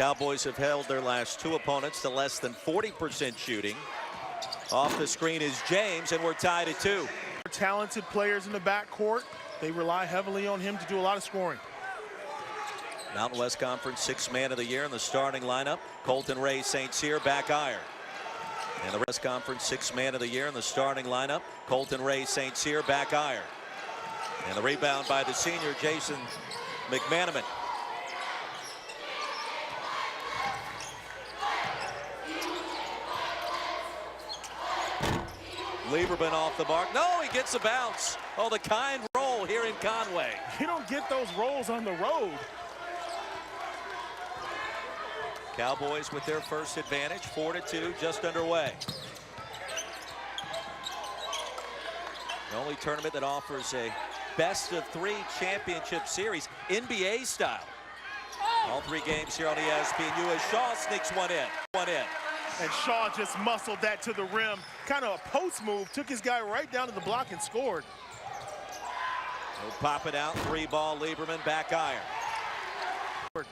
Cowboys have held their last two opponents to less than 40% shooting. Off the screen is James, and we're tied at 2. Talented players in the backcourt. They rely heavily on him to do a lot of scoring. Mountain West Conference 6th man of the year in the starting lineup. Colton Ray St. Cyr back iron. And the West Conference 6th man of the year in the starting lineup. Colton Ray St. Cyr back iron. And the rebound by the senior Jason McManaman. Lieberman off the mark. No, he gets a bounce. Oh, the kind roll here in Conway. You don't get those rolls on the road. Cowboys with their first advantage, 4-2, just underway. The only tournament that offers a best-of-3 championship series, NBA style. All 3 games here on ESPNU as Shaw sneaks one in. And Shaw just muscled that to the rim. Kind of a post move, took his guy right down to the block and scored. He'll pop it out, 3-ball, Lieberman back iron. He'll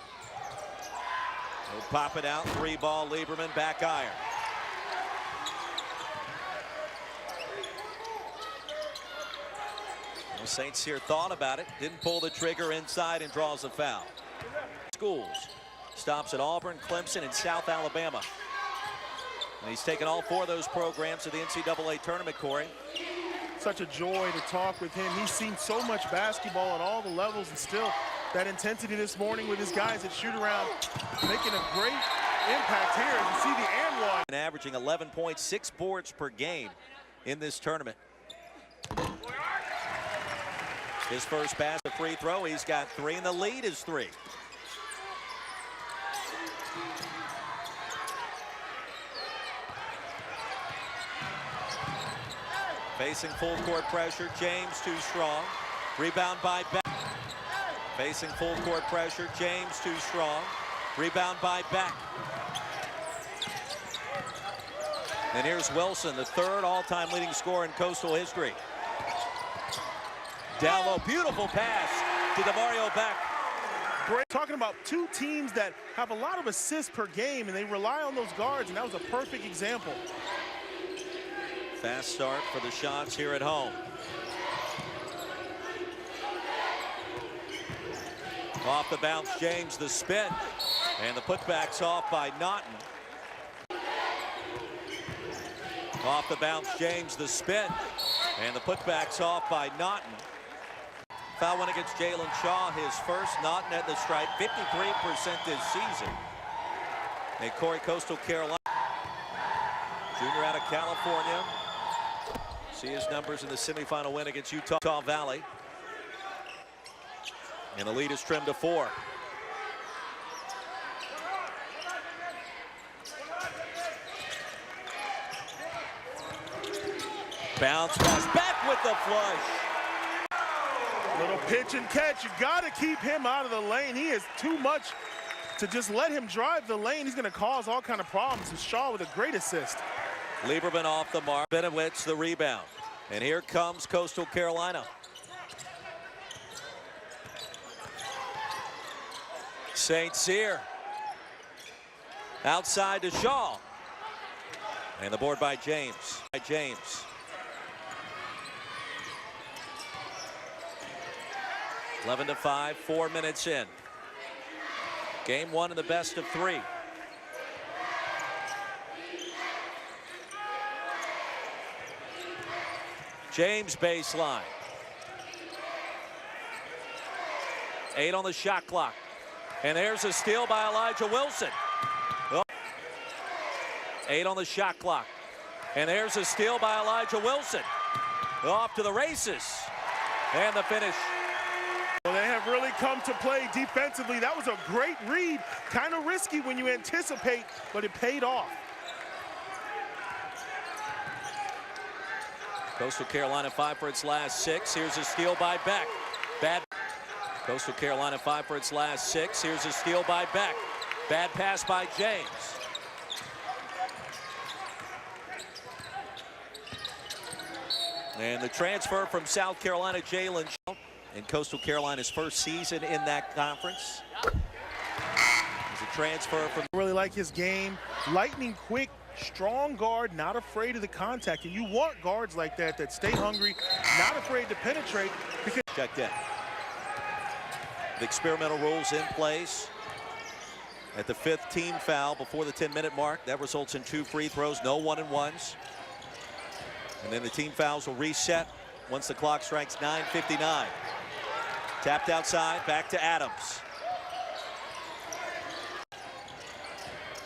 pop it out, 3-ball, Lieberman back iron. Well, St. Cyr thought about it, didn't pull the trigger inside and draws a foul. Schools stops at Auburn, Clemson, and South Alabama. And he's taken all 4 of those programs to the NCAA tournament, Corey. Such a joy to talk with him. He's seen so much basketball at all the levels, and still that intensity this morning with his guys at shoot around, making a great impact here. As you see the and one. And averaging 11.6 boards per game in this tournament. His first pass, a free throw. He's got 3, and the lead is 3. Facing full court pressure, James too strong. Rebound by Beck. Facing full court pressure, James too strong. Rebound by Beck. And here's Wilson, the 3rd all-time leading scorer in Coastal history. Down low, beautiful pass to DeMario Beck. Great. Talking about 2 teams that have a lot of assists per game, and they rely on those guards, and that was a perfect example. Fast start for the shots here at home. Off the bounce, James, the spin. And the putback's off by Naughton. Off the bounce, James, the spin. And the putback's off by Naughton. Foul went against Jalen Shaw, his first. Naughton at the stripe, 53% this season. And Corey, Coastal Carolina, junior out of California. See his numbers in the semifinal win against Utah Valley. And the lead is trimmed to 4. Bounce pass, back with the flush. Little pitch and catch. You got to keep him out of the lane. He is too much to just let him drive the lane. He's going to cause all kind of problems. And Shaw with a great assist. Lieberman off the mark. Benowitz the rebound. And here comes Coastal Carolina. St. Cyr. Outside to Shaw. And the board by James. 11-5, 4 minutes in. Game 1 in the best of 3. James baseline. 8 on the shot clock. And there's a steal by Elijah Wilson. 8 on the shot clock. And there's a steal by Elijah Wilson. Off to the races. And the finish. Well, they have really come to play defensively. That was a great read. Kind of risky when you anticipate, but it paid off. Coastal Carolina 5 for its last 6. Here's a steal by Beck. Coastal Carolina 5 for its last 6. Here's a steal by Beck. Bad pass by James. And the transfer from South Carolina, Jalen Shaw, in Coastal Carolina's first season in that conference. He's a transfer from. I really like his game. Lightning quick, strong guard, not afraid of the contact. And you want guards like that stay hungry, not afraid to penetrate. Because checked in. The experimental rules in place. At the 5th team foul before the 10-minute mark, that results in 2 free throws, no 1-and-1s. And then the team fouls will reset once the clock strikes 9:59. Tapped outside, back to Adams.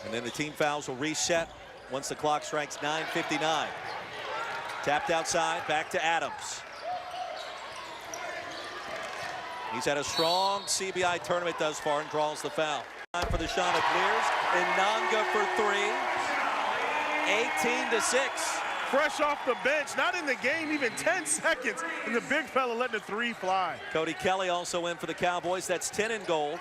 And then the team fouls will reset once the clock strikes 9:59. Tapped outside, back to Adams. He's had a strong CBI tournament thus far and draws the foul. Time for the shot, it clears. Inanga for 3. 18-6. fresh off the bench, not in the game even 10 seconds, and the big fella letting the 3 fly. Cody Kelly also in for the Cowboys. That's 10 in gold.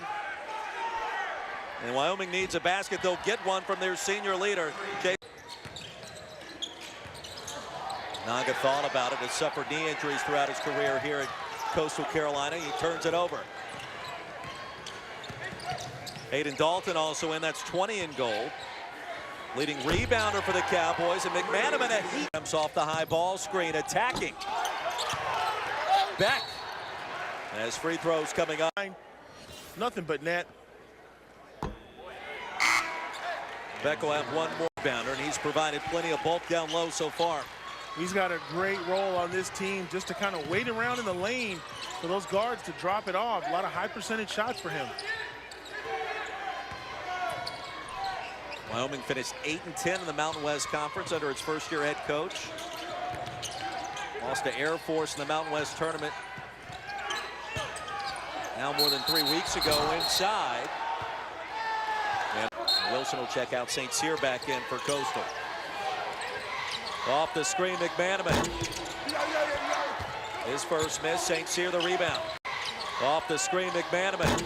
And Wyoming needs a basket. They'll get one from their senior leader. Naga thought about it, has suffered knee injuries throughout his career here at Coastal Carolina. He turns it over. Hayden Dalton also in. That's 20 in gold. Leading rebounder for the Cowboys, and McManaman a heat comes off the high ball screen, attacking. Beck as free throws coming up. Nothing but net. Beck will have one more rebounder, and he's provided plenty of bulk down low so far. He's got a great role on this team just to kind of wait around in the lane for those guards to drop it off. A lot of high percentage shots for him. Wyoming finished 8-10 in the Mountain West Conference under its first-year head coach. Lost to Air Force in the Mountain West tournament. Now more than 3 weeks ago inside. And Wilson will check out St. Cyr back in for Coastal. Off the screen, McManaman. His first miss, St. Cyr the rebound. Off the screen, McManaman.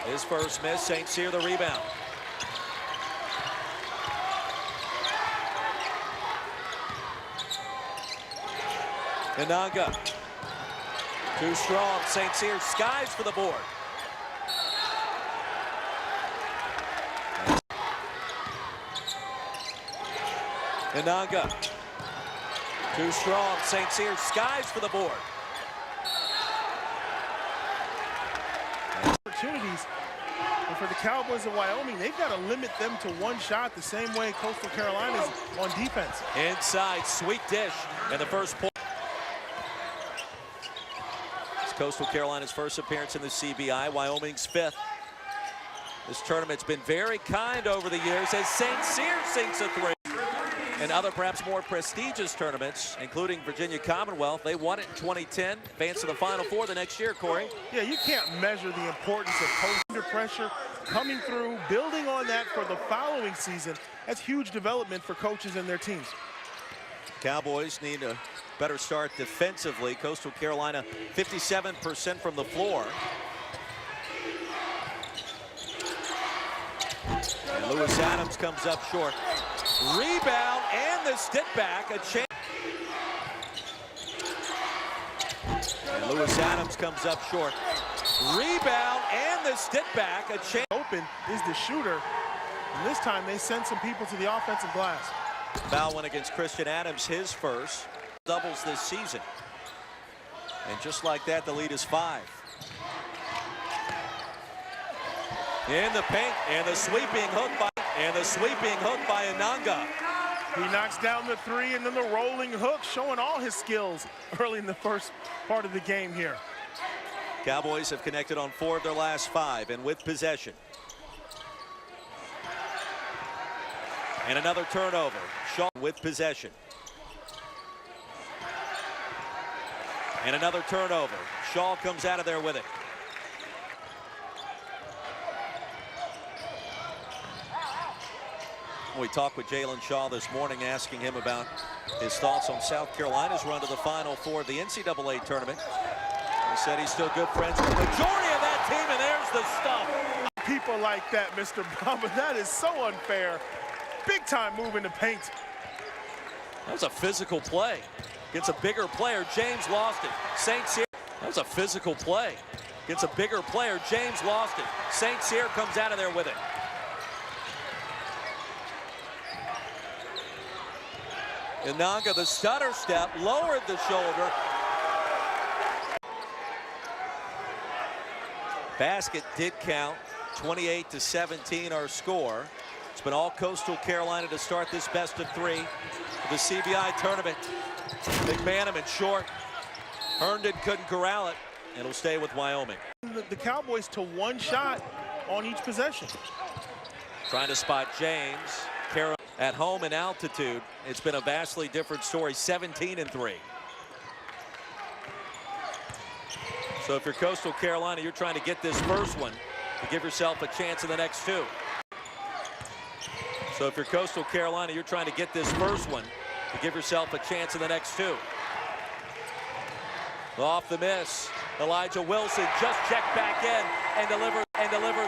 His first miss, St. Cyr the rebound. Inanga. Too strong. St. Cyr skies for the board. Inanga. Too strong. St. Cyr skies for the board. Opportunities. And for the Cowboys of Wyoming, they've got to limit them to one shot the same way Coastal Carolina's on defense. Inside, sweet dish, and the first point. It's Coastal Carolina's first appearance in the CBI, Wyoming's 5th. This tournament's been very kind over the years as St. Cyr sinks a 3. And other perhaps more prestigious tournaments, including Virginia Commonwealth, they won it in 2010, advanced to the Final Four the next year, Corey. Yeah, you can't measure the importance of coaching under pressure, coming through, building on that for the following season. That's huge development for coaches and their teams. Cowboys need a better start defensively. Coastal Carolina 57% from the floor. And Lewis Adams comes up short. Rebound and the stick back. A chance. And Lewis Adams comes up short. Rebound and the stick back. A chance. Open is the shooter. And this time they send some people to the offensive glass. Foul went against Christian Adams, his first. Doubles this season. And just like that, the lead is 5. In the paint, and the sweeping hook by Inanga. He knocks down the 3 and then the rolling hook, showing all his skills early in the first part of the game here. Cowboys have connected on 4 of their last 5, and with possession. And another turnover. Shaw with possession. And another turnover. Shaw comes out of there with it. We talked with Jalen Shaw this morning, asking him about his thoughts on South Carolina's run to the Final Four of the NCAA tournament. He said he's still good friends with the majority of that team, and there's the stuff. People like that, Mr. Bamba, that is so unfair. Big time move in the paint. That was a physical play against a bigger player. James lost it. St. Cyr. That was a physical play Gets a bigger player. James lost it. St. Cyr comes out of there with it. Inanga, the stutter step, lowered the shoulder. Basket did count. 28-17 our score. It's been all Coastal Carolina to start this best of three for the CBI tournament. McManaman and short. Herndon couldn't corral it. It'll stay with Wyoming. The Cowboys to one shot on each possession. Trying to spot James. Carroll at home in altitude. It's been a vastly different story. 17-3. So if you're Coastal Carolina, you're trying to get this first one to give yourself a chance in the next two. So if you're Coastal Carolina, you're trying to get this first one to give yourself a chance in the next two. Off the miss. Elijah Wilson just checked back in and delivers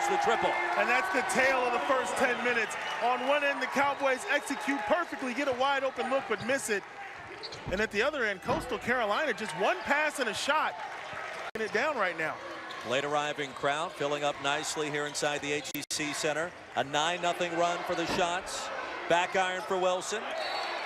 the triple. And that's the tail of the first 10 minutes. On one end, the Cowboys execute perfectly, get a wide open look, but miss it. And at the other end, Coastal Carolina, just one pass and a shot. It down right now. Late arriving crowd filling up nicely here inside the HEC Center. A 9-0 run for the shots. Back iron for Wilson.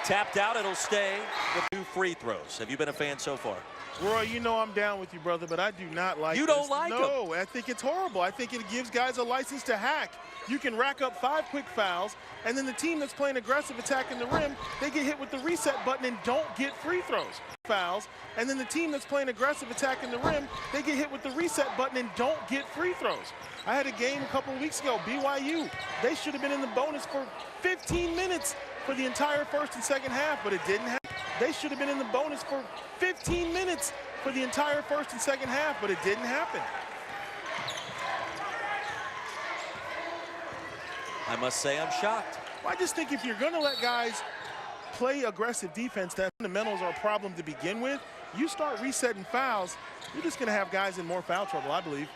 Tapped out, it'll stay with 2 free throws. Have you been a fan so far? Roy, you know I'm down with you, brother, but I do not like You don't like them? No, I think it's horrible. I think it gives guys a license to hack. You can rack up 5 quick fouls, and then the team that's playing aggressive attacking the rim, they get hit with the reset button and don't get free throws. Fouls, and then the team that's playing aggressive attacking the rim, they get hit with the reset button and don't get free throws. I had a game a couple of weeks ago, BYU. They should have been in the bonus for 15 minutes for the entire first and second half, but it didn't happen. They should have been in the bonus for 15 minutes for the entire first and second half, but it didn't happen. I must say I'm shocked. Well, I just think if you're going to let guys play aggressive defense, that fundamentals are a problem to begin with. You start resetting fouls, you're just going to have guys in more foul trouble, I believe.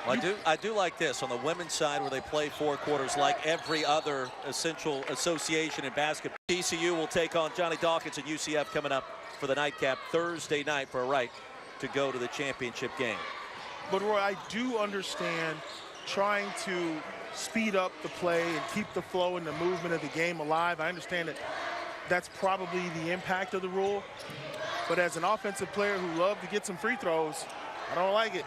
Well, I do like this on the women's side where they play 4 quarters like every other essential association in basketball. TCU will take on Johnny Dawkins and UCF coming up for the nightcap Thursday night for a right to go to the championship game. But Roy, I do understand trying to speed up the play and keep the flow and the movement of the game alive. I understand that that's probably the impact of the rule. But as an offensive player who loves to get some free throws, I don't like it.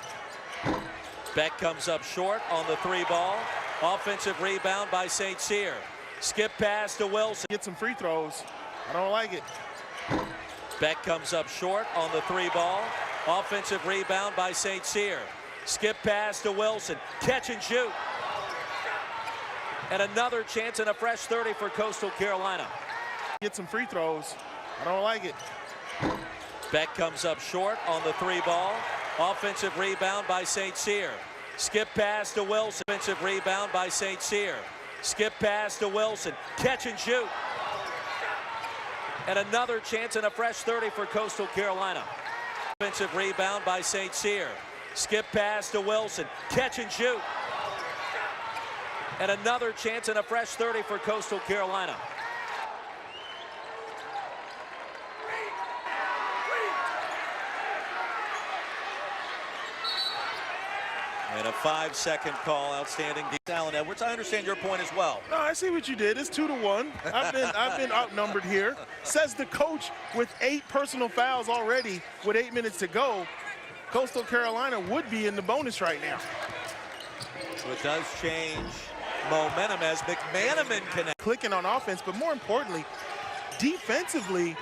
Beck comes up short on the 3 ball. Offensive rebound by St. Cyr. Skip pass to Wilson. Get some free throws. I don't like it. Beck comes up short on the 3 ball. Offensive rebound by St. Cyr. Skip pass to Wilson. Catch and shoot. And another chance and a fresh 30 for Coastal Carolina. Get some free throws. I don't like it. Beck comes up short on the 3 ball. Offensive rebound by St. Cyr. Skip pass to Wilson. Offensive rebound by St. Cyr. Skip pass to Wilson. Catch and shoot. And another chance and a fresh 30 for Coastal Carolina. Offensive rebound by St. Cyr. Skip pass to Wilson. Catch and shoot. And another chance and a fresh 30 for Coastal Carolina. And a 5-second call, outstanding. Alan Edwards, I understand your point as well. No, I see what you did. It's 2-1. I've been outnumbered here. Says the coach with 8 personal fouls already with 8 minutes to go. Coastal Carolina would be in the bonus right now. So it does change momentum as McManaman connects. Clicking on offense, but more importantly, defensively,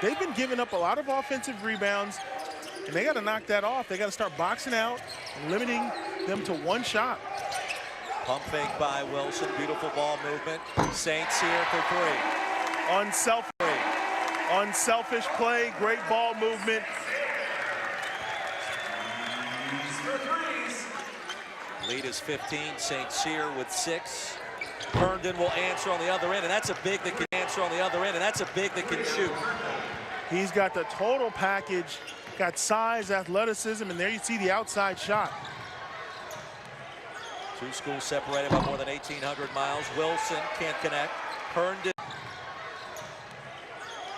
they've been giving up a lot of offensive rebounds, and they got to knock that off. They got to start boxing out and limiting them to 1 shot. Pump fake by Wilson. Beautiful ball movement. St. Cyr for 3. Unselfish play. Great ball movement. Lead is 15. St. Cyr with 6. Herndon will answer on the other end, and that's a big that can answer on the other end, and that's a big that can shoot. He's got the total package. Got size, athleticism, and there you see the outside shot. 2 schools separated by more than 1,800 miles. Wilson can't connect. Herndon.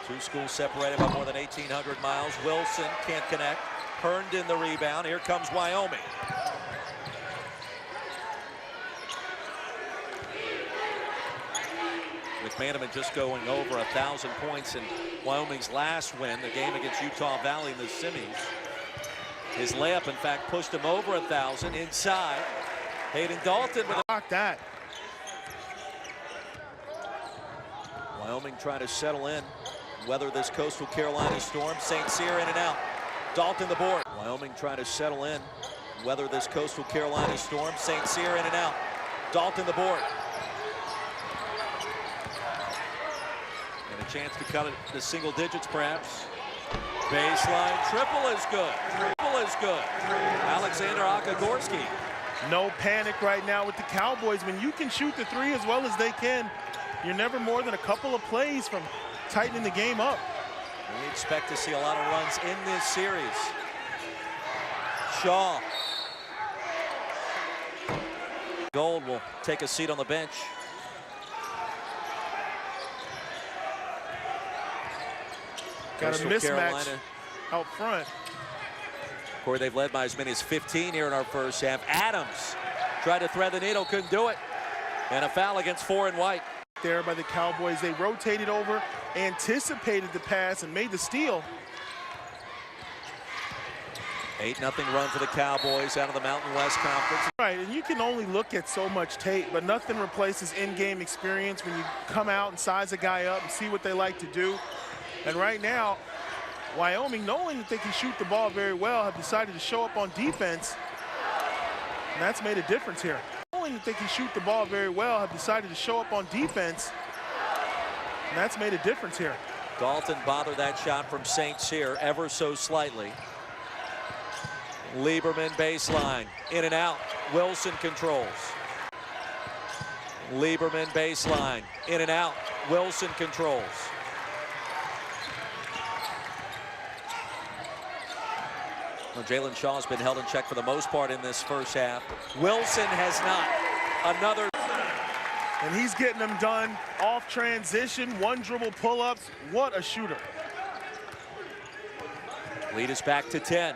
Two schools separated by more than 1,800 miles. Wilson can't connect. Herndon the rebound. Here comes Wyoming. McManaman just going over 1,000 points in Wyoming's last win, the game against Utah Valley in the semis. His layup, in fact, pushed him over 1,000 inside. Hayden Dalton with block that. Wyoming trying to settle in, weather this Coastal Carolina storm. St. Cyr in and out. Dalton the board. Wyoming trying to settle in, weather this Coastal Carolina storm. St. Cyr in and out. Dalton the board. And a chance to cut it to single digits, perhaps. Baseline triple is good. Triple is good. Alexander Okagorski. No panic right now with the Cowboys. When you can shoot the three as well as they can, you're never more than a couple of plays from tightening the game up. We expect to see a lot of runs in this series. Shaw. Gold will take a seat on the bench. Got a mismatch Carolina out front. Corey, they've led by as many as 15 here in our first half. Adams tried to thread the needle, couldn't do it. And a foul against 4 and white. There by the Cowboys. They rotated over, anticipated the pass, and made the steal. 8-0 run for the Cowboys out of the Mountain West Conference. Right, and you can only look at so much tape, but nothing replaces in-game experience when you come out and size a guy up and see what they like to do. And right now, Wyoming, knowing that they can shoot the ball very well, have decided to show up on defense, and that's made a difference here. Knowing that they can shoot the ball very well, have decided to show up on defense, and that's made a difference here. Dalton bothered that shot from St. Cyr ever so slightly. Lieberman baseline, in and out. Wilson controls. Lieberman baseline, in and out. Wilson controls. Well, Jalen Shaw's been held in check for the most part in this first half. Wilson has not. Another. And he's getting them done off transition, one dribble pull-ups. What a shooter. Lead is back to 10.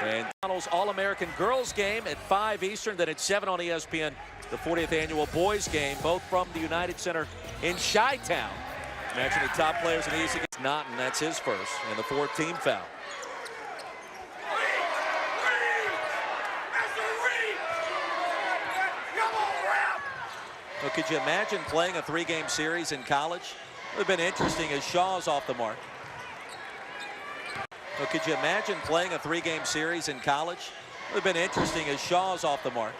And McDonald's All-American Girls game at 5 Eastern, then at 7 on ESPN, the 40th annual boys game, both from the United Center in Chi-Town. Imagine the top players in the East against Naughton. That's his first, and the 4th team foul. Well, could you imagine playing a 3-game series in college? It would have been interesting as Shaw's off the mark. Well, could you imagine playing a 3-game series in college? It would have been interesting as Shaw's off the mark.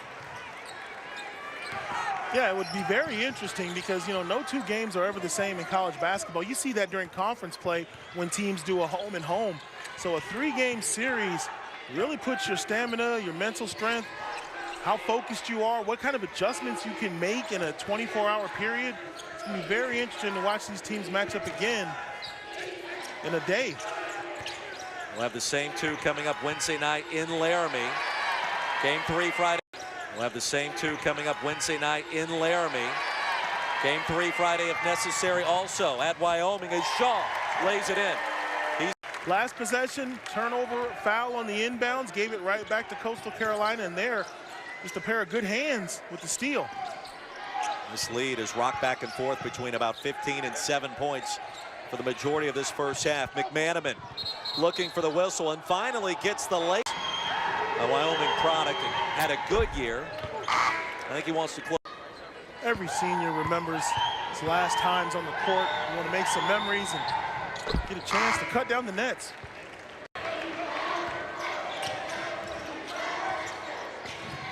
Yeah, it would be very interesting because, you know, no 2 games are ever the same in college basketball. You see that during conference play when teams do a home and home. So a 3-game series really puts your stamina, your mental strength, how focused you are, what kind of adjustments you can make in a 24-hour period. It's going to be very interesting to watch these teams match up again in a day. We'll have the same 2 coming up Wednesday night in Laramie. Game 3 Friday. We'll have the same 2 coming up Wednesday night in Laramie. Game 3 Friday if necessary also at Wyoming as Shaw lays it in. Last possession, turnover, foul on the inbounds, gave it right back to Coastal Carolina, and there, just a pair of good hands with the steal. This lead is rocked back and forth between about 15 and 7 points for the majority of this first half. McManaman looking for the whistle and finally gets the late. A Wyoming product and had a good year. I think he wants to close. Every senior remembers his last times on the court. You want to make some memories and get a chance to cut down the nets.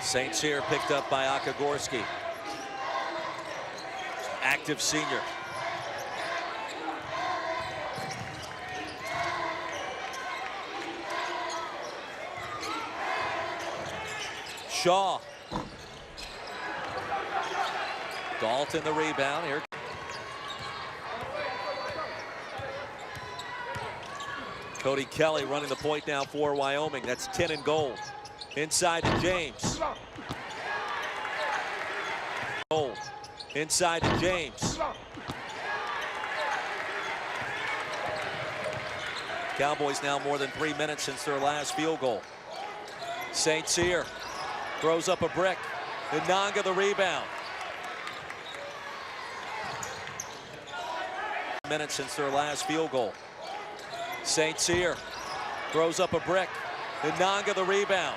St. Cyr picked up by Okagorski. Active senior. Shaw. Dalton the rebound here. Cody Kelly running the point now for Wyoming. That's 10 in gold. Inside to James. Gold. Inside to James. Cowboys now more than 3 minutes since their last field goal. St. Cyr throws up a brick. Inanga the rebound. Minutes since their last field goal. St. Cyr throws up a brick. Inanga the rebound.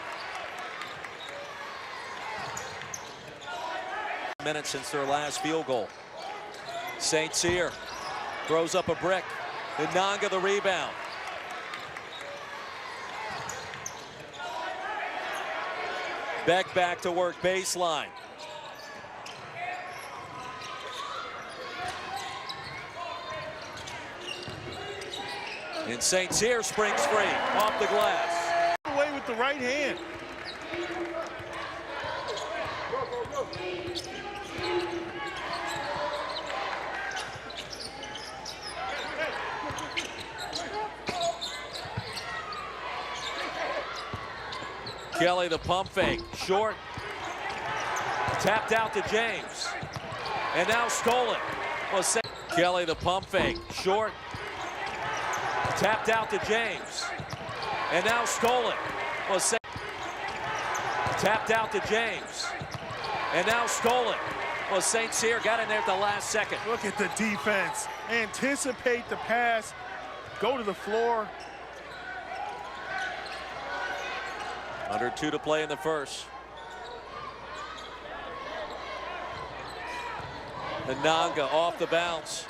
Minutes since their last field goal. St. Cyr throws up a brick. Inanga the rebound. Beck back to work baseline. And St. Cyr springs free off the glass. Away with the right hand. Kelly the pump fake, short. Tapped out to James. And now stolen. Kelly the pump fake, short. Tapped out to James. And now stolen. Tapped out to James. And now stolen. Well, St. Cyr got in there at the last second. Look at the defense. Anticipate the pass. Go to the floor. Under 2 to play in the first. Inanga off the bounce.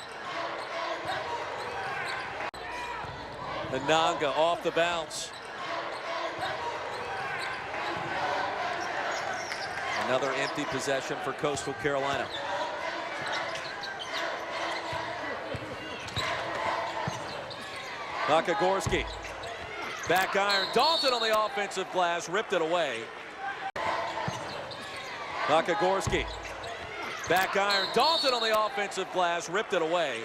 Inanga off the bounce. Another empty possession for Coastal Carolina. Nakagorski. Back iron. Dalton on the offensive glass. Ripped it away. Nakagorski. Back iron. Dalton on the offensive glass. Ripped it away.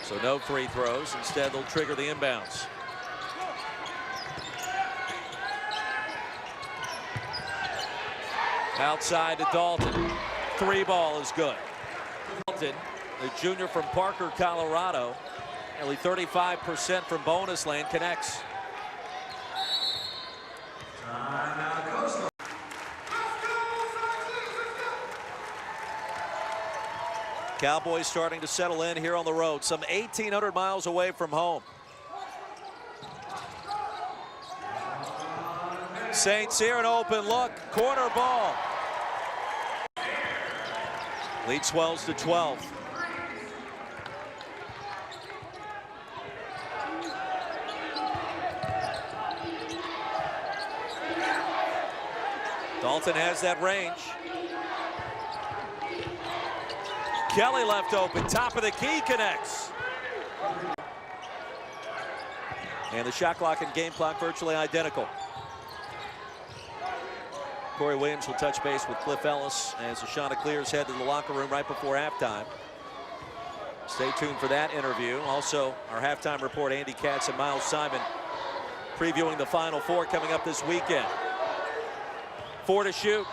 So no free throws. Instead, they'll trigger the inbounds. Outside to Dalton. 3 ball is good. Dalton, the junior from Parker, Colorado. Nearly 35% from bonus lane, connects. Cowboys starting to settle in here on the road, some 1,800 miles away from home. St. Cyr an open look, corner ball. Lead swells to 12. Dalton has that range. Kelly left open, top of the key, connects. And the shot clock and game clock virtually identical. Corey Williams will touch base with Cliff Ellis as the Chanticleers head to the locker room right before halftime. Stay tuned for that interview. Also, our halftime report, Andy Katz and Miles Simon previewing the Final Four coming up this weekend. 4 to shoot.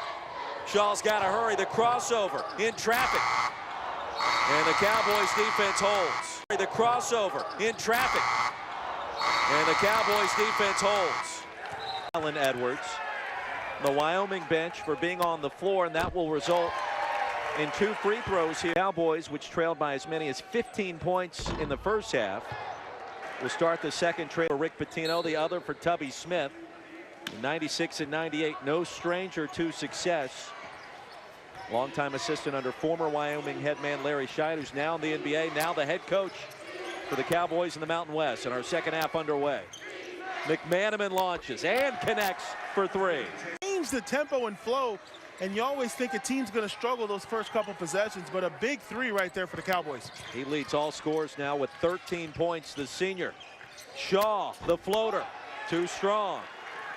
Shaw's got to hurry. The crossover in traffic. And the Cowboys defense holds. The crossover in traffic. And the Cowboys defense holds. Alan Edwards, the Wyoming bench for being on the floor, and that will result in 2 free throws here. Cowboys, which trailed by as many as 15 points in the first half, will start the second trail for Rick Pitino, the other for Tubby Smith. In 96 and 98, no stranger to success. Longtime assistant under former Wyoming head man Larry Scheid, who's now in the NBA, now the head coach for the Cowboys in the Mountain West. And our second half underway. McManaman launches and connects for 3. Change the tempo and flow, and you always think a team's going to struggle those first couple possessions, but a big 3 right there for the Cowboys. He leads all scorers now with 13 points, the senior. Shaw, the floater, too strong.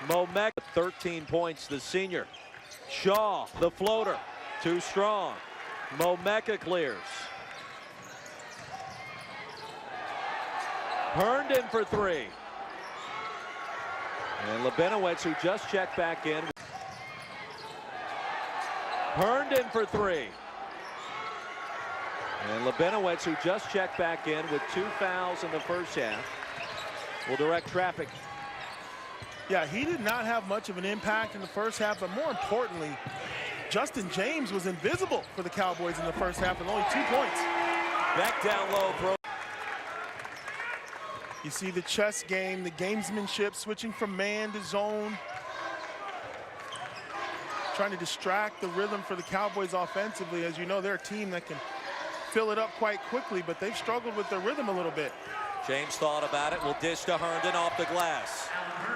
Momek, 13 points, the senior. Shaw, the floater, too strong. Momeka clears. Herndon for 3. And Lebenowitz, who just checked back in. Herndon for 3. And Lebenowitz, who just checked back in with 2 fouls in the first half, will direct traffic. Yeah, he did not have much of an impact in the first half, but more importantly, Justin James was invisible for the Cowboys in the first half with only 2 points. Back down low throw. You see the chess game, the gamesmanship, switching from man to zone. Trying to distract the rhythm for the Cowboys offensively. As you know, they're a team that can fill it up quite quickly, but they've struggled with their rhythm a little bit. James thought about it, will dish to Herndon off the glass.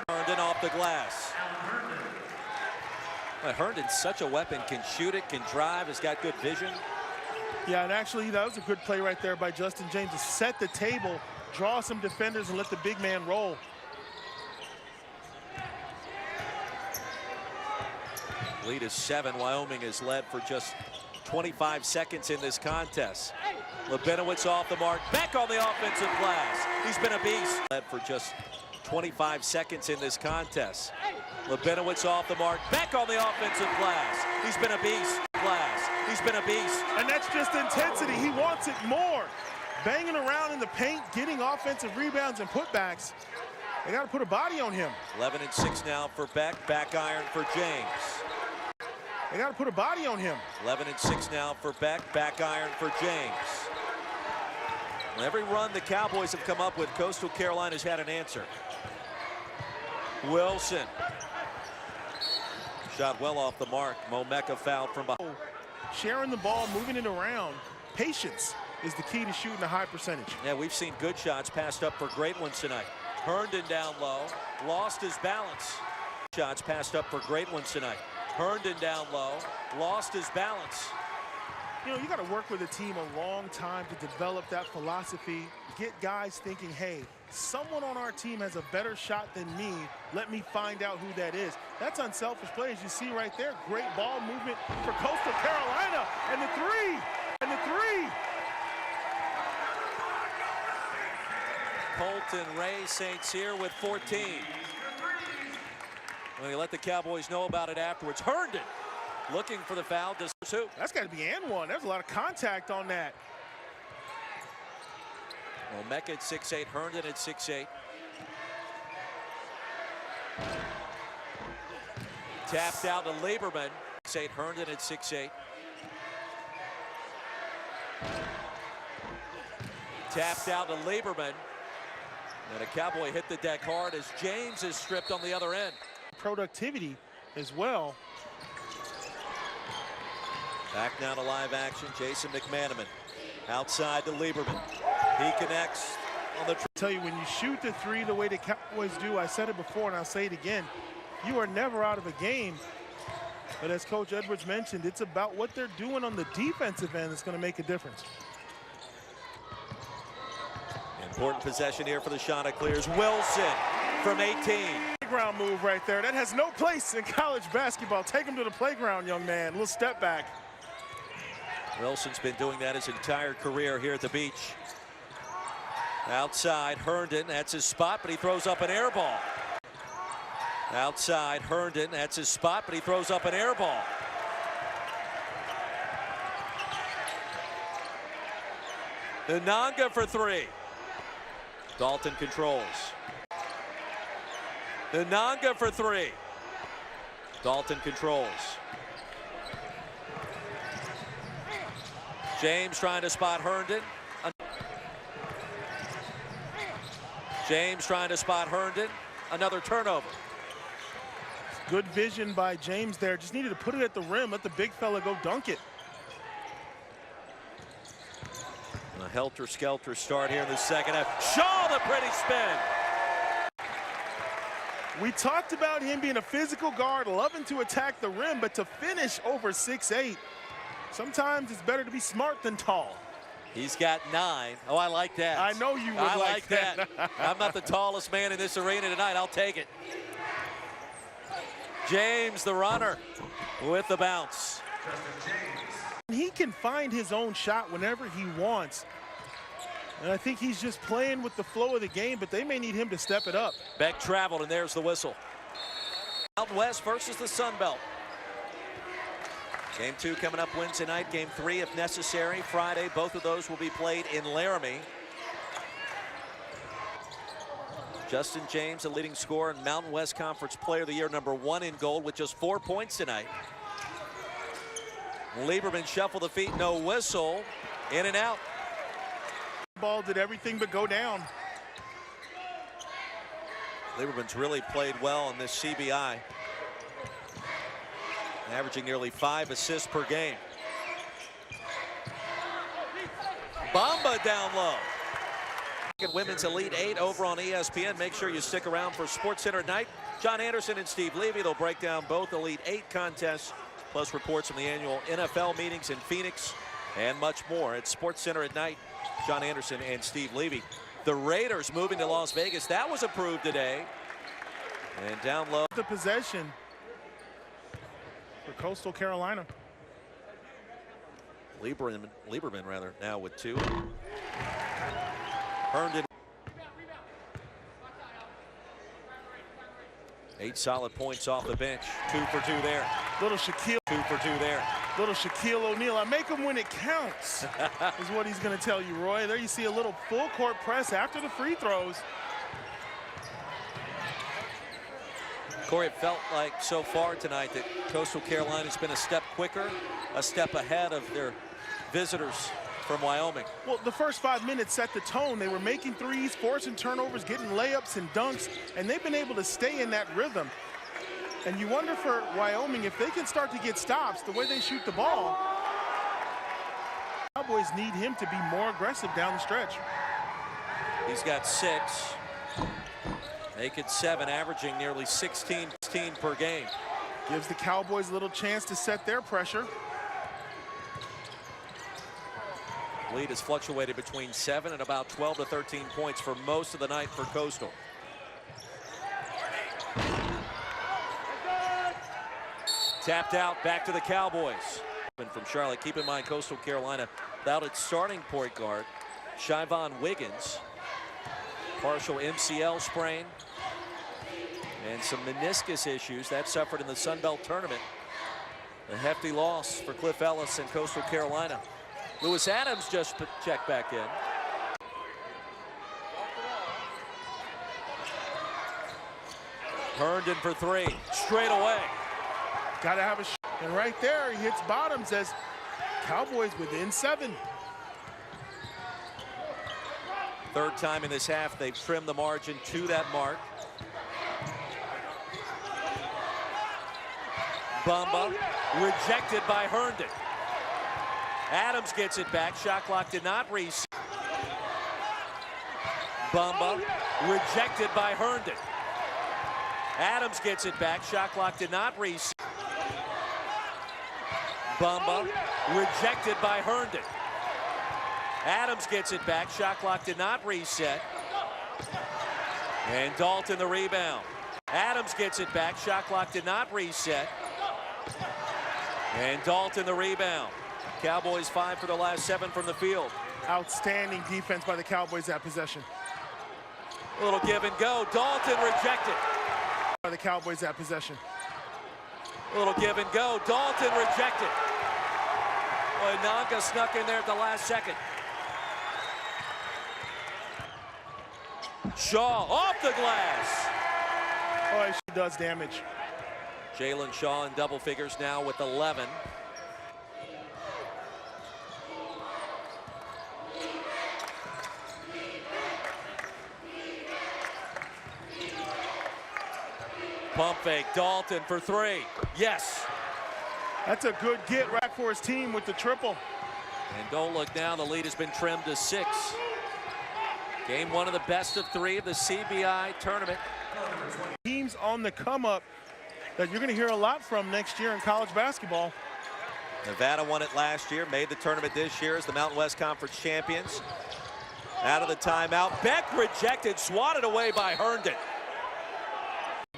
Herndon off the glass. Well, Herndon's such a weapon, can shoot it, can drive, has got good vision. Yeah, and actually that was a good play right there by Justin James to set the table, draw some defenders, and let the big man roll. Lead is 7. Wyoming has led for just 25 seconds in this contest. Lebenowitz off the mark, back on the offensive glass. He's been a beast. Led for just 25 seconds in this contest. Lebenowitz off the mark, back on the offensive glass. He's been a beast. He's been a beast. And that's just intensity. He wants it more. Banging around in the paint, getting offensive rebounds and putbacks. They got to put a body on him. 11 and 6 now for Beck. Back iron for James. They got to put a body on him. 11 and 6 now for Beck. Back iron for James. Well, every run the Cowboys have come up with, Coastal Carolina's had an answer. Wilson. Shot well off the mark. Momeka fouled from behind. Sharing the ball, moving it around. Patience is the key to shooting a high percentage. Yeah, we've seen good shots passed up for great ones tonight. Herndon down low, lost his balance. Shots passed up for great ones tonight. Herndon down low, lost his balance. You know, you got to work with a team a long time to develop that philosophy, get guys thinking, hey, someone on our team has a better shot than me. Let me find out who that is. That's unselfish play, as you see right there. Great ball movement for Coastal Carolina. And the three. Colton Ray St. Cyr with 14. Well, you let the Cowboys know about it afterwards. Herndon looking for the foul. That's got to be and one. There's a lot of contact on that. Momeka at 6'8", Herndon at 6'8". Tapped out to Lieberman. 6'8", Herndon at 6'8". Tapped out to Lieberman. And a Cowboy hit the deck hard as James is stripped on the other end. Productivity as well. Back now to live action. Jason McManaman outside to Lieberman. He connects on the. Tell you, when you shoot the three the way the Cowboys do, I said it before and I'll say it again, you are never out of a game. But as Coach Edwards mentioned, it's about what they're doing on the defensive end that's going to make a difference. Important possession here for the Chanticleers. Wilson from 18. Playground move right there. That has no place in college basketball. Take him to the playground, young man. Little step back. Wilson's been doing that his entire career here at the beach. Outside, Herndon, that's his spot, but he throws up an air ball. Outside, Herndon, that's his spot, but he throws up an air ball. Inanga for 3. Dalton controls. Inanga for 3. Dalton controls. James trying to spot Herndon. James trying to spot Herndon. Another turnover. Good vision by James there. Just needed to put it at the rim. Let the big fella go dunk it. A helter-skelter start here in the second half. Shaw, the pretty spin. We talked about him being a physical guard, loving to attack the rim, but to finish over 6'8", sometimes it's better to be smart than tall. He's got 9. Oh, I like that. I know you would I like that. I'm not the tallest man in this arena tonight. I'll take it. James, the runner, with the bounce. He can find his own shot whenever he wants. And I think he's just playing with the flow of the game, but they may need him to step it up. Beck traveled, and there's the whistle. Out West versus the Sun Belt. Game 2 coming up Wednesday night. Game 3, if necessary, Friday. Both of those will be played in Laramie. Justin James, the leading scorer and Mountain West Conference Player of the Year, #1 in gold with just 4 points tonight. Lieberman shuffled the feet, no whistle, in and out. Ball did everything but go down. Lieberman's really played well in this CBI, averaging nearly 5 assists per game. Bamba down low. Women's Elite 8 over on ESPN. Make sure you stick around for SportsCenter at night. John Anderson and Steve Levy, they'll break down both Elite 8 contests, plus reports from the annual NFL meetings in Phoenix and much more at SportsCenter at night. John Anderson and Steve Levy. The Raiders moving to Las Vegas. That was approved today. And down low. The possession for Coastal Carolina. Lieberman rather, now with 2. Herndon. 8 solid points off the bench. 2 for 2 there. Little Shaquille. 2 for 2 there. Little Shaquille O'Neal. I make him when it counts, is what he's going to tell you, Roy. There you see a little full court press after the free throws. Corey, it felt like so far tonight that Coastal Carolina's been a step quicker, a step ahead of their visitors from Wyoming. Well, the first 5 minutes set the tone. They were making threes, forcing turnovers, getting layups and dunks, and they've been able to stay in that rhythm. And you wonder for Wyoming, if they can start to get stops the way they shoot the ball, Cowboys need him to be more aggressive down the stretch. He's got 6. Make it 7, averaging nearly 16 per game. Gives the Cowboys a little chance to set their pressure. Lead has fluctuated between 7 and about 12 to 13 points for most of the night for Coastal. Tapped out, back to the Cowboys. From Charlotte, keep in mind Coastal Carolina without its starting point guard, Shyvon Wiggins. Partial MCL sprain and some meniscus issues that suffered in the Sun Belt tournament. A hefty loss for Cliff Ellis and Coastal Carolina. Lewis Adams just checked back in. Herndon for 3, straight away. Got to have a shot. And right there, he hits bottoms as Cowboys within 7. Third time in this half, they've trimmed the margin to that mark. Bamba rejected by Herndon. Adams gets it back. Shot clock did not reset. Bamba rejected by Herndon. Adams gets it back. Shot clock did not reset. Bamba rejected by Herndon. Adams gets it back. Shot clock did not reset. And Dalton the rebound. Adams gets it back. Shot clock did not reset. And Dalton the rebound. Cowboys 5 for the last 7 from the field. Outstanding defense by the Cowboys that possession. A little give and go. Dalton rejected. By the Cowboys that possession. A little give and go. Dalton rejected. Boy, Nanka snuck in there at the last second. Shaw off the glass. Oh, she does damage. Jalen Shaw in double figures now with 11. Pump fake, Dalton for 3. Yes. That's a good get right for his team with the triple. And don't look now, the lead has been trimmed to 6. Game 1 of the best of 3 of the CBI tournament. Teams on the come up that you're going to hear a lot from next year in college basketball. Nevada won it last year, made the tournament this year as the Mountain West Conference champions. Out of the timeout, Beck rejected, swatted away by Herndon.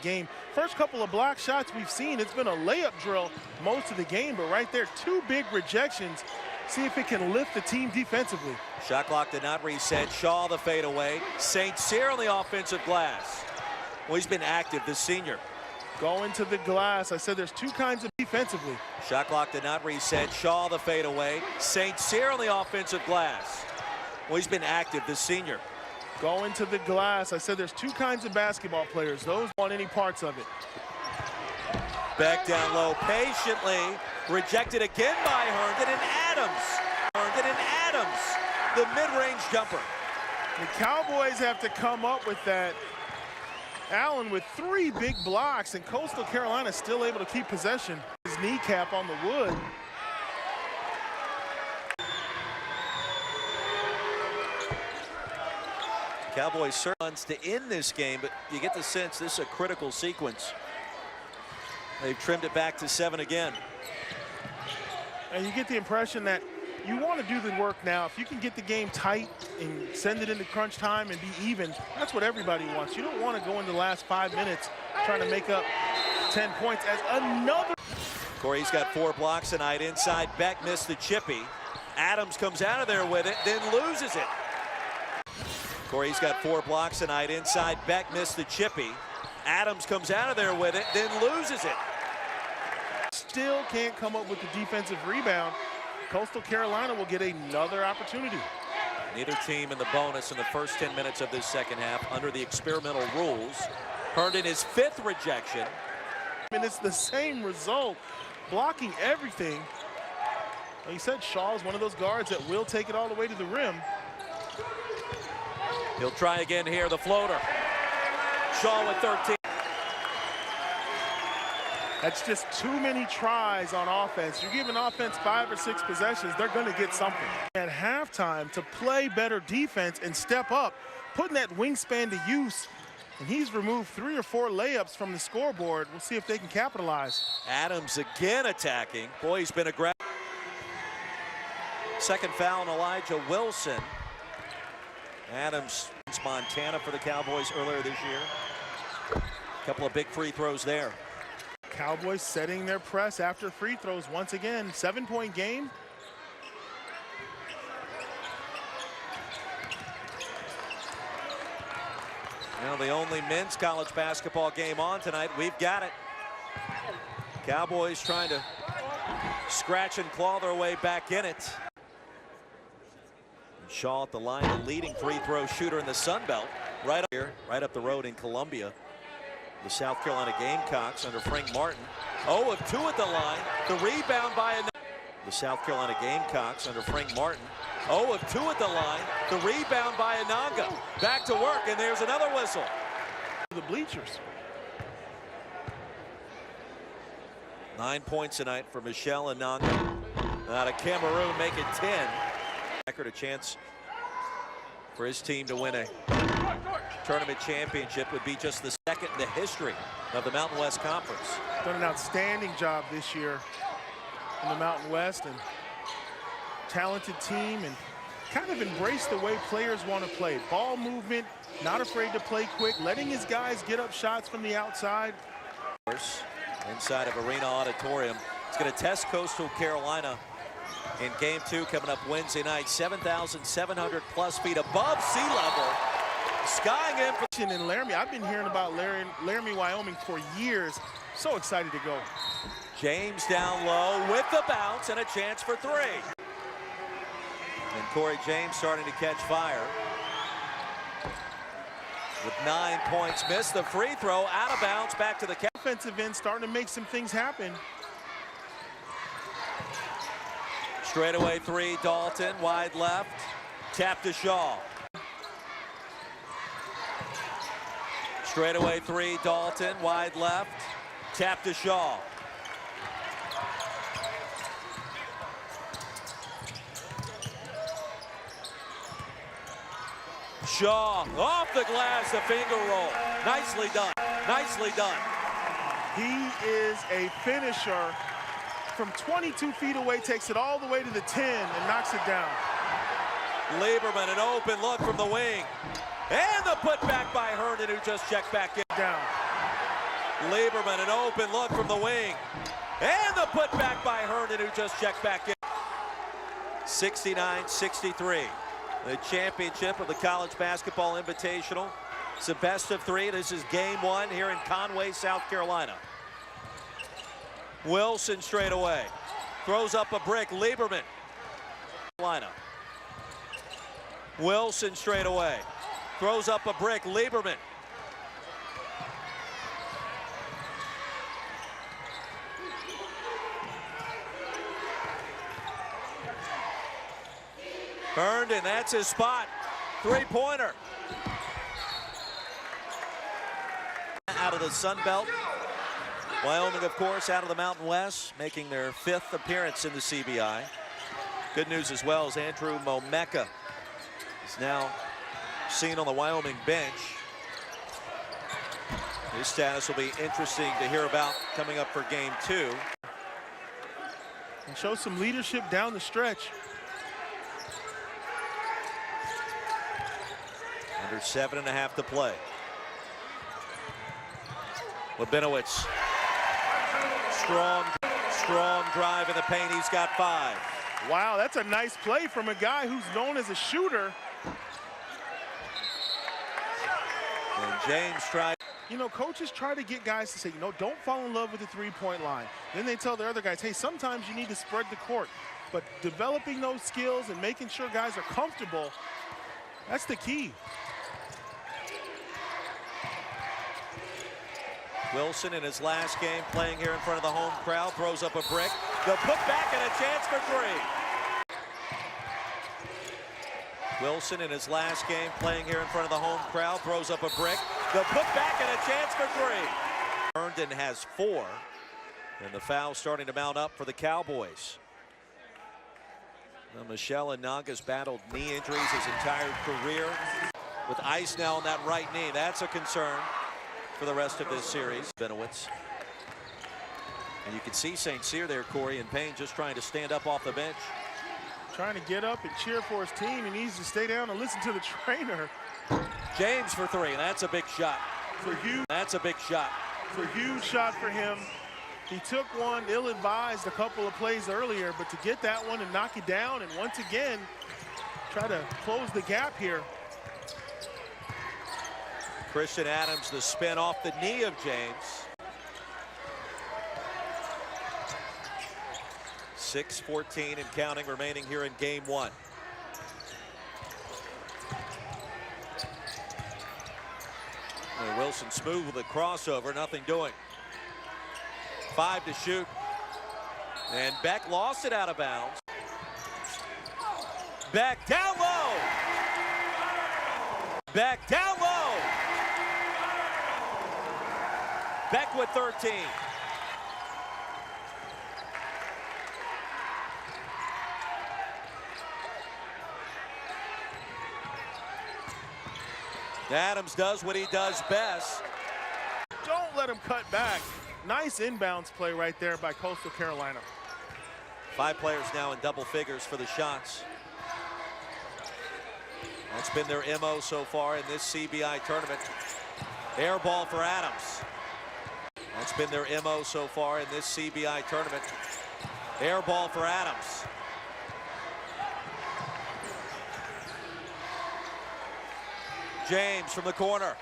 Game. First couple of block shots we've seen, it's been a layup drill most of the game, but right there, 2 big rejections. See if it can lift the team defensively. Shot clock did not reset. Shaw the fadeaway. St. Cyr on the offensive glass. Well, he's been active, this senior. Going to the glass. I said there's two kinds of defensively. Shot clock did not reset. Shaw the fadeaway. St. Cyr on the offensive glass. Well, he's been active, this senior. Going to the glass. I said there's two kinds of basketball players. Those want any parts of it. Back down low patiently. Rejected again by Herndon and Adams. Herndon and Adams. The mid-range jumper. The Cowboys have to come up with that. Allen with 3 big blocks, and Coastal Carolina still able to keep possession. His kneecap on the wood. Cowboys certainly wants to end this game, but you get the sense this is a critical sequence. They've trimmed it back to 7 again. And you get the impression that you want to do the work now. If you can get the game tight and send it into crunch time and be even, that's what everybody wants. You don't want to go in the last 5 minutes trying to make up 10 points as another. Corey's got 4 blocks tonight inside. Beck missed the chippy. Adams comes out of there with it, then loses it. Corey's got 4 blocks tonight inside. Beck missed the chippy. Adams comes out of there with it, then loses it. Still can't come up with the defensive rebound. Coastal Carolina will get another opportunity. Neither team in the bonus in the first 10 minutes of this second half under the experimental rules. Herndon his 5th rejection. And it's the same result, blocking everything. Like you said, Shaw is one of those guards that will take it all the way to the rim. He'll try again here, the floater. Shaw with 13. That's just too many tries on offense. You're giving offense 5 or 6 possessions, they're going to get something. At halftime, to play better defense and step up, putting that wingspan to use. And he's removed 3 or 4 layups from the scoreboard. We'll see if they can capitalize. Adams again attacking. Boy, he's been aggressive. Second foul on Elijah Wilson. Adams, Montana for the Cowboys earlier this year. A couple of big free throws there. Cowboys setting their press after free throws once again. 7-point game. Now the only men's college basketball game on tonight. We've got it. Cowboys trying to scratch and claw their way back in it. And Shaw at the line, the leading free throw shooter in the Sun Belt. Right up here, right up the road in Columbia. The South Carolina Gamecocks under Frank Martin. 0 of 2 at the line. The rebound by the South Carolina Gamecocks under Frank Martin. 0 of 2 at the line. The rebound by Ananga. Back to work, and there's another whistle. The bleachers. 9 points tonight for Michelle Ananga. Out of Cameroon, make it 10. Record a chance for his team to win a tournament championship. Would be just the 2nd in the history of the Mountain West Conference. Done an outstanding job this year in the Mountain West, and talented team, and kind of embrace the way players want to play. Ball movement, not afraid to play quick, letting his guys get up shots from the outside. Inside of Arena Auditorium. It's going to test Coastal Carolina in game 2 coming up Wednesday night. 7,700 plus feet above sea level. Skying in for in Laramie. I've been hearing about Laramie, Wyoming for years. So excited to go. James down low with the bounce and a chance for 3. And Corey James starting to catch fire. With 9 points, missed the free throw, out of bounds, back to the offensive end, starting to make some things happen. Straightaway 3, Dalton, wide left, tap to Shaw. Straightaway 3, Dalton, wide left, tap to Shaw. Shaw off the glass, the finger roll. Nicely done, nicely done. He is a finisher. From 22 feet away, takes it all the way to the 10 and knocks it down. Lieberman, an open look from the wing. And the putback by Herndon, who just checked back in. Down. Lieberman, an open look from the wing. And the putback by Herndon, who just checked back in. 69-63. The championship of the College Basketball Invitational It's a best of 3. This is game 1 here in Conway, South Carolina. Wilson straight away. Throws up a brick. Lieberman. Wilson straight away. Throws up a brick. Lieberman. Herndon, that's his spot. Three-pointer. Out of the Sun Belt. Wyoming, of course, out of the Mountain West, making their 5th appearance in the CBI. Good news as well as Andrew Momeka is now seen on the Wyoming bench. His status will be interesting to hear about coming up for game 2. And show some leadership down the stretch. Under 7.5 to play. Labinowitz. Strong drive in the paint. He's got 5. Wow, that's a nice play from a guy who's known as a shooter. And James tried. You know, coaches try to get guys to say, you know, don't fall in love with the three-point line. Then they tell their other guys, hey, sometimes you need to spread the court. But developing those skills and making sure guys are comfortable, that's the key. Wilson in his last game playing here in front of the home crowd throws up a brick. The putback and a chance for 3. Wilson in his last game playing here in front of the home crowd throws up a brick. The putback and a chance for 3. Herndon has 4. And the foul starting to mount up for the Cowboys. Now, Michelle Inanga's battled knee injuries his entire career. With ice now on that right knee, that's a concern for the rest of this series. Benowitz. And you can see St. Cyr there, Corey, in pain, just trying to stand up off the bench. Trying to get up and cheer for his team. He needs to stay down and listen to the trainer. James for 3. That's a big shot. That's a big shot. It's a huge shot for him. He took one ill-advised a couple of plays earlier, but to get that one and knock it down and once again try to close the gap here. Christian Adams, the spin off the knee of James. 6:14 and counting remaining here in game 1. And Wilson smooth with a crossover, nothing doing. 5 to shoot. And Beck lost it out of bounds. Beck down low. Beck down low. Beck with 13. Adams does what he does best. Don't let him cut back. Nice inbounds play right there by Coastal Carolina. 5 players now in double figures for the shots. That's been their MO so far in this CBI tournament. Air ball for Adams. That's been their MO so far in this CBI tournament. Air ball for Adams. James from the corner.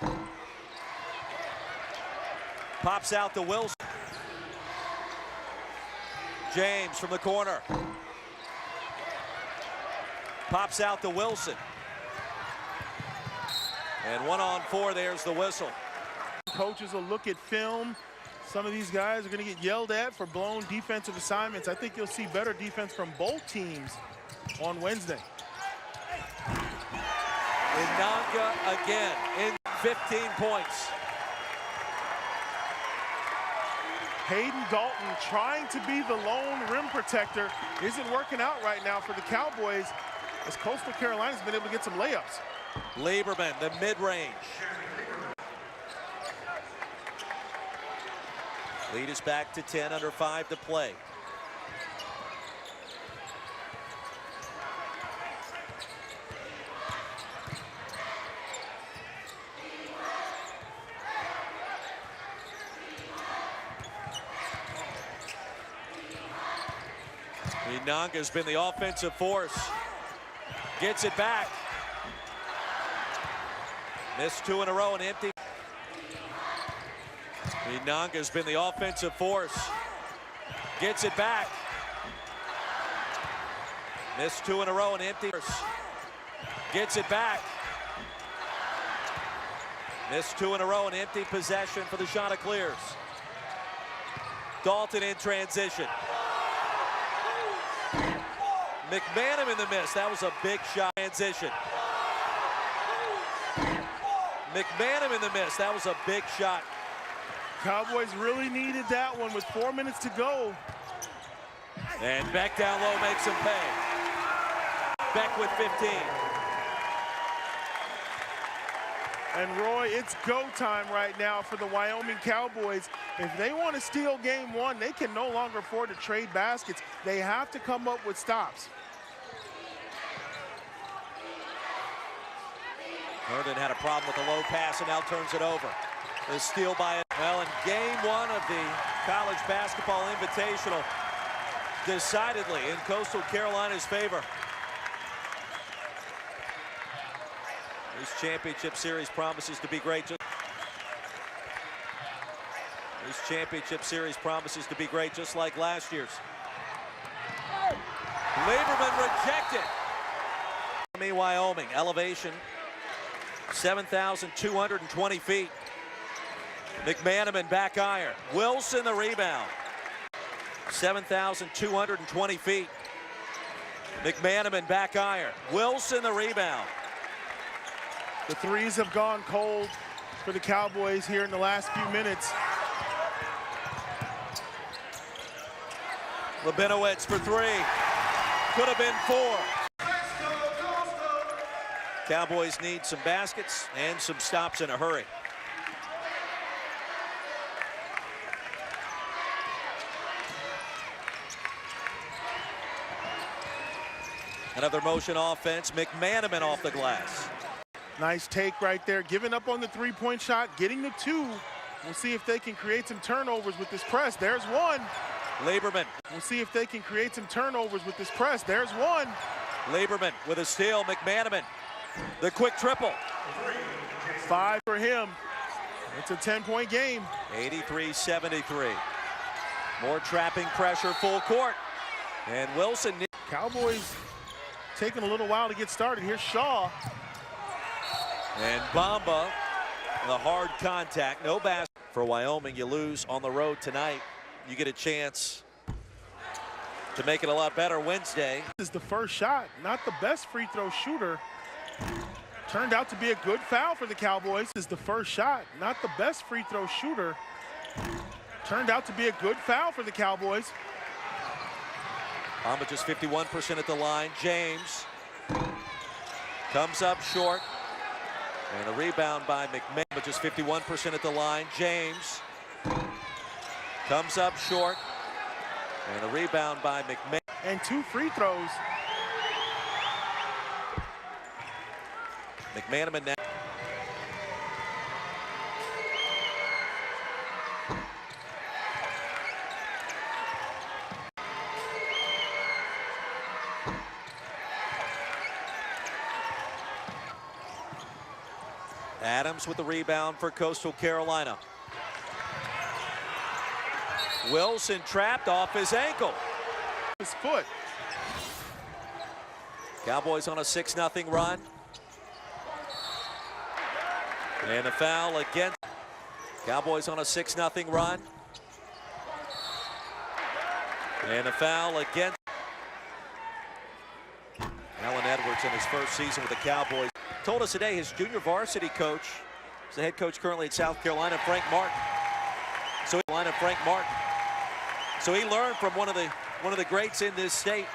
Pops out to Wilson. James from the corner. Pops out to Wilson. And 1-on-4, there's the whistle. Coaches will look at film. Some of these guys are going to get yelled at for blown defensive assignments. I think you'll see better defense from both teams on Wednesday. Inanga again in 15 points. Hayden Dalton trying to be the lone rim protector isn't working out right now for the Cowboys as Coastal Carolina's been able to get some layups. Lieberman, the mid-range. Lead is back to 10, under 5 to play. Inanga's been the offensive force. Gets it back. Missed 2 in a row and empty. Inanga's been the offensive force. Gets it back. Missed 2 in a row and empty. Gets it back. Missed 2 in a row and empty possession for the Chanticleers. Dalton in transition. McManum in the miss. That was a big shot. Transition. McManum in the miss. That was a big shot. Cowboys really needed that one with 4 minutes to go. And Beck down low makes him pay. Beck with 15. And Roy, it's go time right now for the Wyoming Cowboys. If they want to steal game one, they can no longer afford to trade baskets. They have to come up with stops. Herndon had a problem with the low pass and now turns it over. The steal by it. Well, in game one of the College Basketball Invitational, decidedly in Coastal Carolina's favor. This championship series promises to be great. This championship series promises to be great, just like last year's. Lieberman rejected. Wyoming, elevation 7,220 feet. McManaman back iron. Wilson the rebound. 7,220 feet. McManaman back iron. Wilson the rebound. The threes have gone cold for the Cowboys here in the last few minutes. Labinowitz for 3. Could have been 4. Cowboys need some baskets and some stops in a hurry. Another motion offense. McManaman off the glass. Nice take right there. Giving up on the three-point shot, getting the 2. We'll see if they can create some turnovers with this press. There's 1. Lieberman. We'll see if they can create some turnovers with this press. There's 1. Lieberman with a steal. McManaman. The quick triple. 5 for him. It's a 10-point game. 83-73. More trapping pressure, full court. And Wilson. Cowboys taking a little while to get started. Here's Shaw. And Bamba, the hard contact, no basket. For Wyoming, you lose on the road tonight. You get a chance to make it a lot better Wednesday. This is the first shot, not the best free throw shooter. Turned out to be a good foul for the Cowboys. This is the first shot, not the best free throw shooter. Turned out to be a good foul for the Cowboys. Bamba just 51% at the line. James comes up short. And a rebound by McMahon, but just 51% at the line. James comes up short. And a rebound by McMahon. And 2 free throws. McManaman now. Adams with the rebound for Coastal Carolina. Wilson trapped off his ankle. His foot. Cowboys on a 6-0 run. And a foul against. Cowboys on a 6-0 run. And a foul against. Alan Edwards in his first season with the Cowboys told us today his junior varsity coach is the head coach currently at South Carolina, Frank Martin. So he learned from one of the greats in this state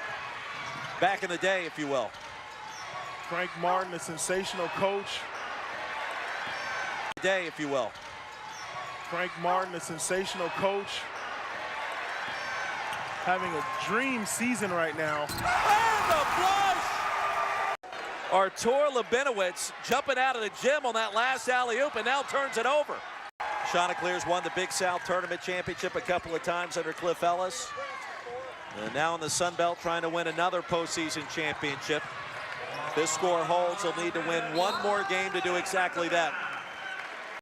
back in the day, if you will. Frank Martin, a sensational coach. Frank Martin, a sensational coach. Having a dream season right now. And the flush! Artur Labinowitz jumping out of the gym on that last alley-oop and now turns it over. Chanticleers won the Big South Tournament Championship a couple of times under Cliff Ellis. And now in the Sun Belt trying to win another postseason championship. this score holds, they'll need to win one more game to do exactly that.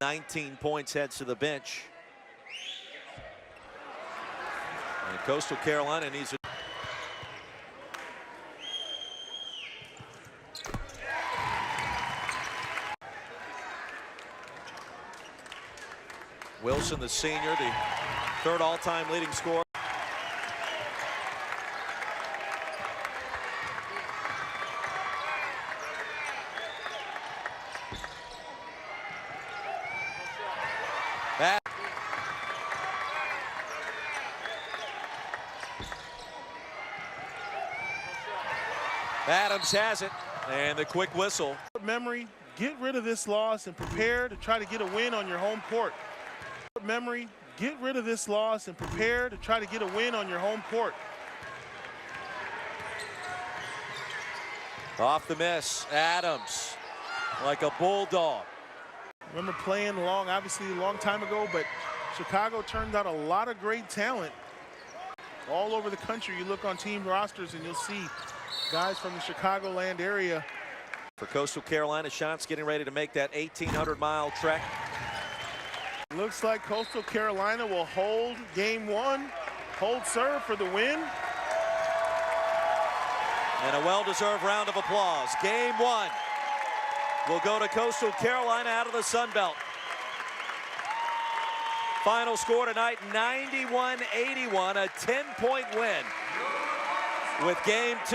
19 points heads to the bench. And Coastal Carolina needs to. Wilson, the senior, the third all-time leading scorer. Adams has it, and the quick whistle. Memory, get rid of this loss and prepare to try to get a win on your home court. Memory, get rid of this loss and prepare to try to get a win on your home court. Off the miss, Adams, like a bulldog. Remember playing along, obviously a long time ago, but Chicago turned out a lot of great talent all over the country. You look on team rosters and you'll see guys from the Chicagoland area. For Coastal Carolina, shots getting ready to make that 1,800-mile trek. Looks like Coastal Carolina will hold game one, hold serve for the win. And a well-deserved round of applause. Game one will go to Coastal Carolina out of the Sun Belt. Final score tonight, 91-81, a 10-point win with game two.